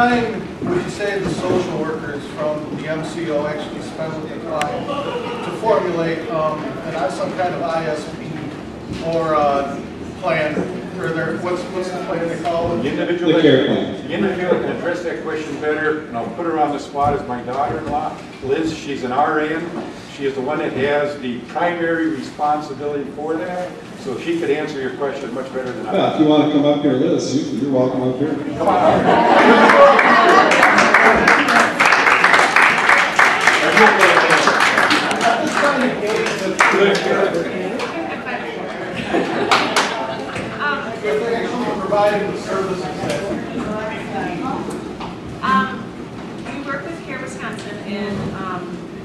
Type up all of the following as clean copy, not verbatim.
time would you say the social workers from the MCO actually spend with the client to formulate some kind of ISP or plan? Or what's the plan they call it? The individual can address that question better, and I'll put her on the spot as my daughter-in-law, Liz. She's an RN. She is the one that has the primary responsibility for that, so she could answer your question much better than I. Yeah, if you want to come up here, Liz, you're welcome up here. Come on. Providing the services that we work with Care Wisconsin, and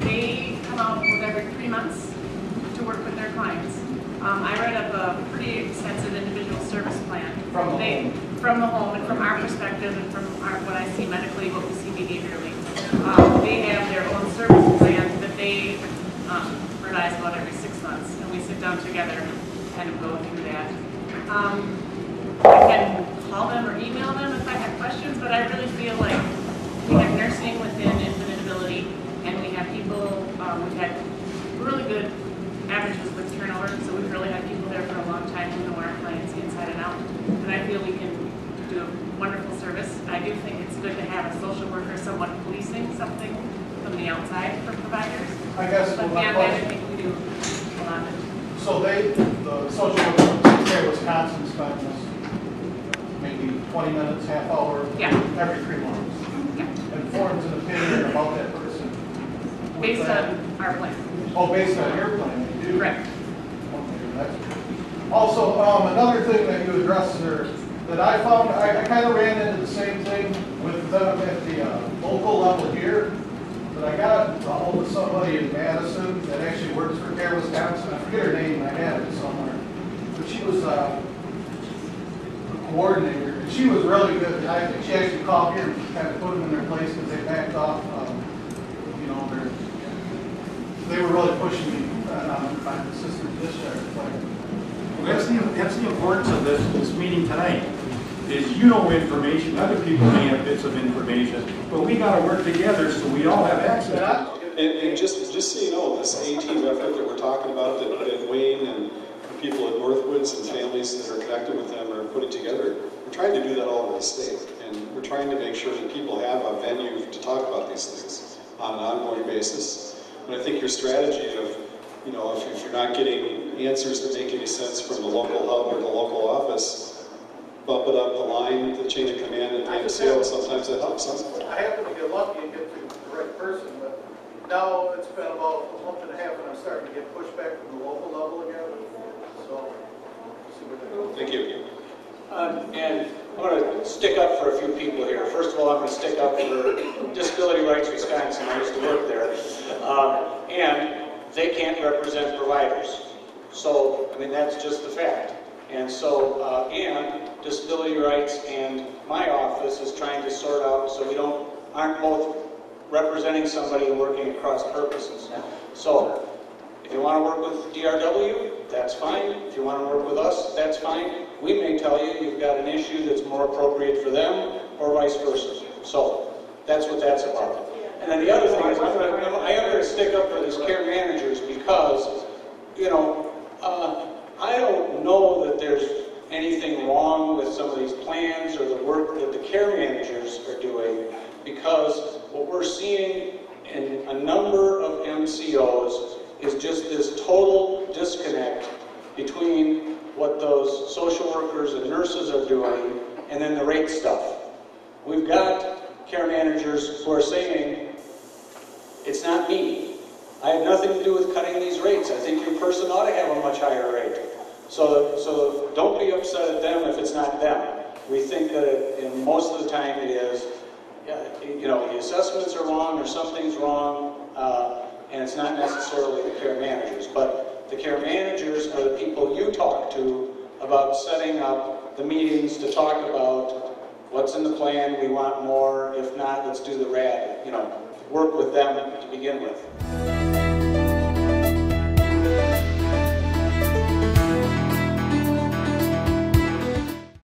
they come out with every 3 months to work with their clients. I write up a pretty extensive individual service plan from the home and from our perspective and from what I see medically, what we see behaviorally. They have their own service plan that they revise about every 6 months, and we sit down together and kind of go through that. I can call them or email them if I have questions, but I really feel like we have nursing within Infinite Ability, and we have people, we've had really good averages with turnover, so we've really had people there for a long time who know our clients inside and out, and I feel we can do a wonderful service. I do think it's good to have a social worker, someone policing something from the outside for providers. I guess. But beyond that, I think we do a lot of it. So the social worker from Care Wisconsin spends maybe 20 minutes, half hour, every 3 months, and forms an opinion about that person. Based on our plan. Oh, based on your plan, you do? Correct. Okay, that's good. Also, another thing that you addressed there that I found, I kind of ran into the same thing with them at the local level here, but I got a hold of somebody in Madison that actually works for Care Wisconsin. I forget her name, I had it somewhere. But she was a coordinator. She was really good. I think she actually called here and kind of put them in their place because they backed off. They were really pushing me on the assistant discharge plan. Well, that's the importance of this meeting tonight. Is information, other people may have bits of information, but we got to work together so we all have access to it. And just so you know, this A-team effort that we're talking about, that Wayne and people at Northwoods and families that are connected with them are putting together, we're trying to do that all over the state. And we're trying to make sure that people have a venue to talk about these things on an ongoing basis. And I think your strategy of, if you're not getting answers that make any sense from the local hub or the local office, bump it up the line, the chain of command at the MCO, sometimes that helps. I happen to get lucky and get to the right person, but now it's been about a month and a half and I'm starting to get pushback from the local level again. So, we'll see what they do. Thank you. And I'm going to stick up for a few people here. First of all, I'm going to stick up for Disability Rights Wisconsin. I used to work there. And they can't represent providers. So, I mean, that's just the fact. And so, and Disability Rights and my office is trying to sort out so we aren't both representing somebody and working at cross purposes. So, if you want to work with DRW, that's fine. If you want to work with us, that's fine. We may tell you you've got an issue that's more appropriate for them, or vice versa. So, that's what that's about. And then the other thing is, I am going to stick up for these care managers because, I don't know that there's anything wrong with some of these plans or the work that the care managers are doing, because what we're seeing in a number of MCOs is just this total disconnect between what those social workers and nurses are doing and then the rate stuff. We've got care managers who are saying, it's not me. I have nothing to do with cutting these rates. I think your person ought to have a much higher rate. So don't be upset at them if it's not them. We think that most of the time it is, the assessments are wrong or something's wrong, and it's not necessarily the care managers. But the care managers are the people you talk to about setting up the meetings to talk about what's in the plan, we want more, if not, let's do the RAD, work with them to begin with.